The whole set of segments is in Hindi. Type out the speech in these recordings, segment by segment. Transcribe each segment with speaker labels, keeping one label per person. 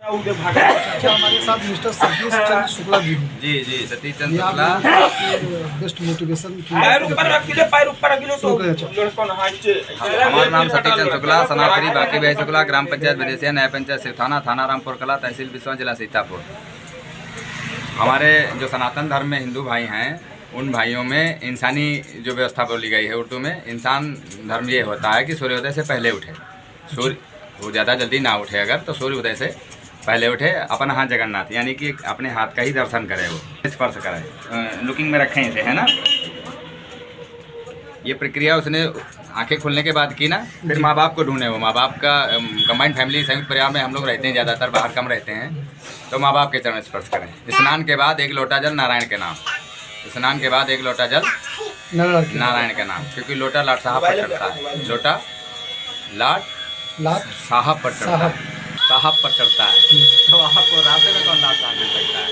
Speaker 1: अच्छा, हमारे साथ मिस्टर सतीश चंद्र शुक्ला जी हैं।
Speaker 2: जी सतीश चंद्र शुक्ला
Speaker 1: बेस्ट मोटिवेशन
Speaker 2: हमारा नाम सतीश चंद्र शुक्ला, सनातनी बाकी भाई शुक्ला, ग्राम पंचायत विदेशिया, न्याय पंचायत सिरथाना, थाना रामपुर कला, तहसील बिस्वा, जिला सीतापुर। हमारे जो सनातन धर्म में हिंदू भाई हैं, उन भाइयों में इंसानी जो व्यवस्था बोली गई है उर्दू में, इंसान धर्म ये होता है कि सूर्योदय से पहले उठे। सूर्य वो ज़्यादा जल्दी ना उठे, अगर तो सूर्योदय से पहले उठे, अपन हाथ जगन्नाथ यानी कि अपने हाथ का ही दर्शन करे, वो स्पर्श करे, लुकिंग में रखें इसे, है ना। ये प्रक्रिया उसने आंखें खुलने के बाद की ना, फिर माँ बाप को ढूंढे। वो माँ बाप का कंबाइंड फैमिली, संयुक्त परिवार में हम लोग रहते हैं, ज़्यादातर बाहर कम रहते हैं, तो माँ बाप के चरण स्पर्श करें। स्नान के बाद 1 लोटा जल नारायण के नाम, स्नान के बाद 1 लोटा जल नारायण के नाम, क्योंकि लोटा लाट साहब पर चढ़ता है, लोटा लाट साहब पर चढ़ता है, साहब पर चढ़ता है, तो आपको रास्ते में कौन रास्ता मिल सकता है।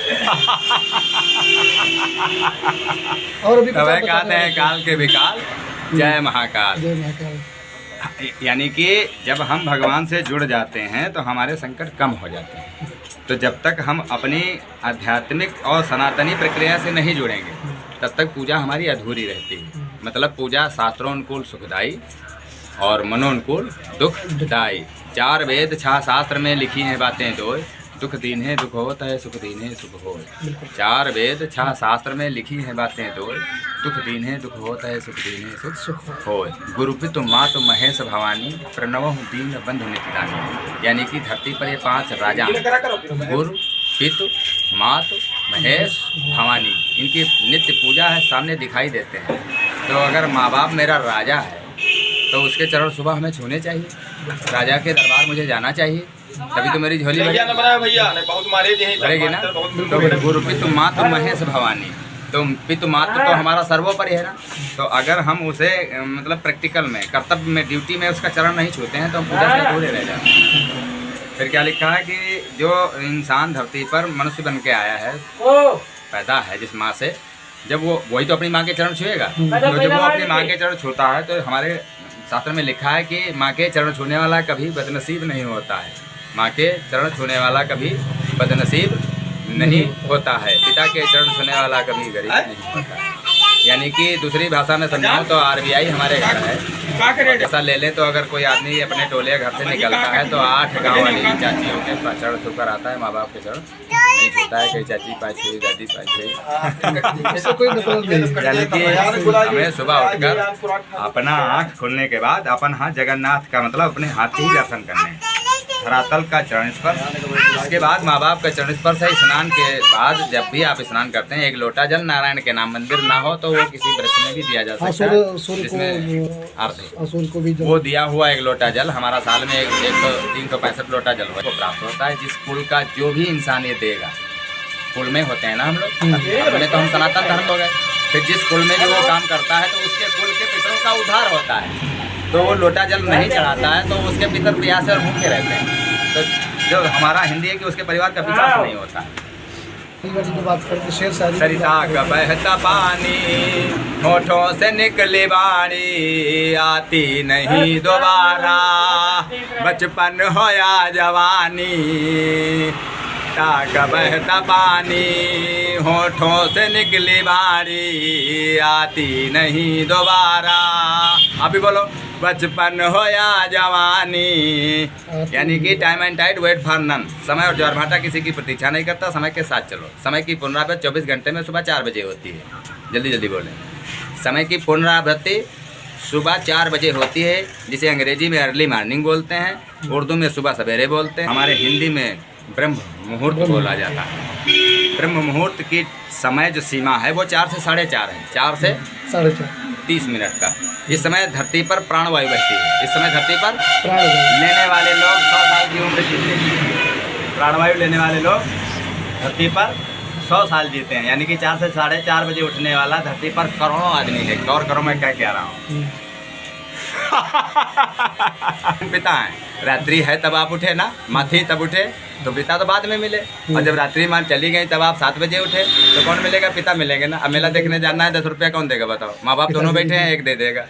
Speaker 2: और अभी कहते हैं काल के विकाल जय महाकाल। यानी कि जब हम भगवान से जुड़ जाते हैं तो हमारे संकट कम हो जाते हैं। तो जब तक हम अपनी आध्यात्मिक और सनातनी प्रक्रिया से नहीं जुड़ेंगे तब तक पूजा हमारी अधूरी रहती है। मतलब पूजा शास्त्रोनुकूल सुखदायी और मनोनुकूल दुखदायी। 4 वेद 6 शास्त्र में लिखी हैं बातें दो, दुख दीन है दुख होत है, सुख दीन है सुख हो। 4 वेद 6 शास्त्र में लिखी हैं बातें दो, दुख दीन है दुख होत है, सुख दीन है सुख हो। गुरु पितु मातु महेश भवानी, प्रणव दीन बंधु नित्यदानी। यानी कि धरती पर ये 5 राजा हैं, गुरु पितु मातु महेश भवानी, इनकी नित्य पूजा है, सामने दिखाई देते हैं। तो अगर माँ बाप मेरा राजा है तो उसके चरण सुबह हमें छूने चाहिए, राजा के दरबार मुझे जाना चाहिए, तभी तो मेरी झोली भरेगी ना। तो गुरु पितु मातु महेश भवानी, तो पितु मातु तो हमारा सर्वोपरि है ना। तो अगर हम उसे मतलब प्रैक्टिकल में, कर्तव्य में, ड्यूटी में उसका चरण नहीं छूते हैं तो हम पूजा से अधूरे रह जाते हैं। फिर क्या लिखा है कि जो इंसान धरती पर मनुष्य बन के आया है, पैदा है जिस माँ से, जब वो वही तो अपनी माँ के चरण छुएगा। तो जब वो अपनी माँ के चरण छूता है तो हमारे शास्त्र में लिखा है कि माँ के चरण छूने वाला कभी बदनसीब नहीं होता है, माँ के चरण छूने वाला कभी बदनसीब नहीं होता है, पिता के चरण छूने वाला कभी गरीब नहीं होता है। यानी कि दूसरी भाषा में समझाऊँ तो RBI हमारे घर है। ऐसा ले लें तो अगर कोई आदमी अपने टोले घर से निकलता है तो 8 गाँव वाली चाचियों के चरण छूकर आता है, माँ बाप के चरण नहीं छूता है। कई चाची पाछी, दादी पाछी, यानी कि हमें सुबह उठकर अपना आँख खुलने के बाद अपन हाथ जगन्नाथ का मतलब अपने हाथ ही दर्शन करने हैं, धरातल का चरण स्पर्श, इसके बाद माँ बाप का चरण स्पर्श है। स्नान के बाद जब भी आप स्नान करते हैं 1 लोटा जल नारायण के नाम, मंदिर ना हो तो वो किसी वृक्ष में भी दिया जा सकता है, जिसमें अर्थ वो दिया हुआ 1 लोटा जल हमारा साल में 365 लोटा जल को प्राप्त होता है। जिस कुल का जो भी इंसान ये देगा, कुल में होते हैं ना हम लोग, में तो हम सनातन धर्म हो गए, फिर जिस कुल में जो वो काम करता है तो उसके कुल के पितरों का उद्धार होता है। तो वो लोटा जल नहीं चढ़ाता है तो उसके पितर प्यासे और भूखे रहते हैं। तो जो हमारा हिंदी है कि उसके परिवार का विकास नहीं होता है। सरिता का बहता पानी, होठों से निकली बाणी, आती नहीं दोबारा, बचपन हो या जवानी। का बहता पानी, होठों से निकली बाणी, आती नहीं दोबारा। अभी बोलो, बचपन हो या जवानी। यानी कि time and tide wait for none, समय और ज्वार भाटा किसी की प्रतीक्षा नहीं करता, समय के साथ चलो। समय की पुनरावृत्ति 24 घंटे में सुबह 4 बजे होती है, जल्दी जल्दी बोलें। समय की पुनरावृत्ति सुबह 4 बजे होती है, जिसे अंग्रेजी में अर्ली मॉर्निंग बोलते हैं, उर्दू में सुबह सवेरे बोलते हैं, हमारे हिंदी में ब्रह्म मुहूर्त बोला जाता है। ब्रह्म मुहूर्त की समय जो सीमा है वो 4 से 4:30 है, 4 से 30 मिनट का। इस समय धरती पर प्राणवायु बहती है। इस समय धरती पर लेने वाले लोग 100 साल की उम्र जीते हैं। प्राणवायु लेने वाले लोग धरती पर 100 साल जीते हैं। यानी कि 4 से 4:30 बजे उठने वाला धरती पर करोड़ों आदमी है। गौर करो मैं क्या कह रहा हूँ। पिता है, रात्रि है तब आप उठे ना, माथी तब उठे, तो पिता तो बाद में मिले। और जब रात्रि मान चली गई तब आप 7 बजे उठे, तो कौन मिलेगा? पिता मिलेंगे ना। अब मेला देखने जाना है, 10 रुपया कौन देगा बताओ? माँ बाप दोनों बैठे हैं, एक दे देगा।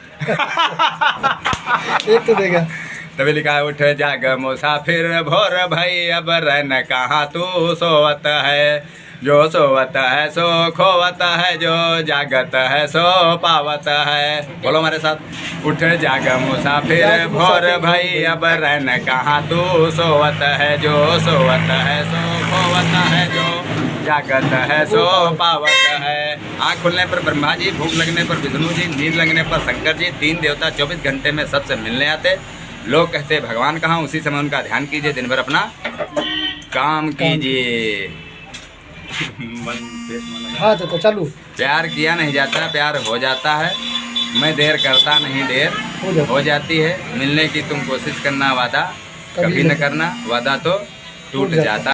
Speaker 1: एक तो देगा।
Speaker 2: तभी लिखा है उठ जाग मुसाफिर भोर भई अब रहन कहाँ तू सोवत है। जो सोवत है सो खोवत है, जो जागत है सो पावत है। बोलो हमारे साथ, उठ जाग मुसाफिर भोर भई अब रहन कहाँ तू सोवत है। जो सोवत है सो खोवत है, जो जागत है सो पावत है। आँख खुलने पर ब्रह्मा जी, भूख लगने पर विष्णु जी, नींद लगने पर शंकर जी, 3 देवता 24 घंटे में सबसे मिलने आते। लोग कहते भगवान कहाँ, उसी समय उनका ध्यान कीजिए, दिन भर अपना काम कीजिए।
Speaker 1: हाँ चाचा चालू।
Speaker 2: प्यार किया नहीं जाता, प्यार हो जाता है। मैं देर करता नहीं, देर हो जाती है। मिलने की तुम कोशिश करना, वादा कभी न करना, वादा तो टूट जाता।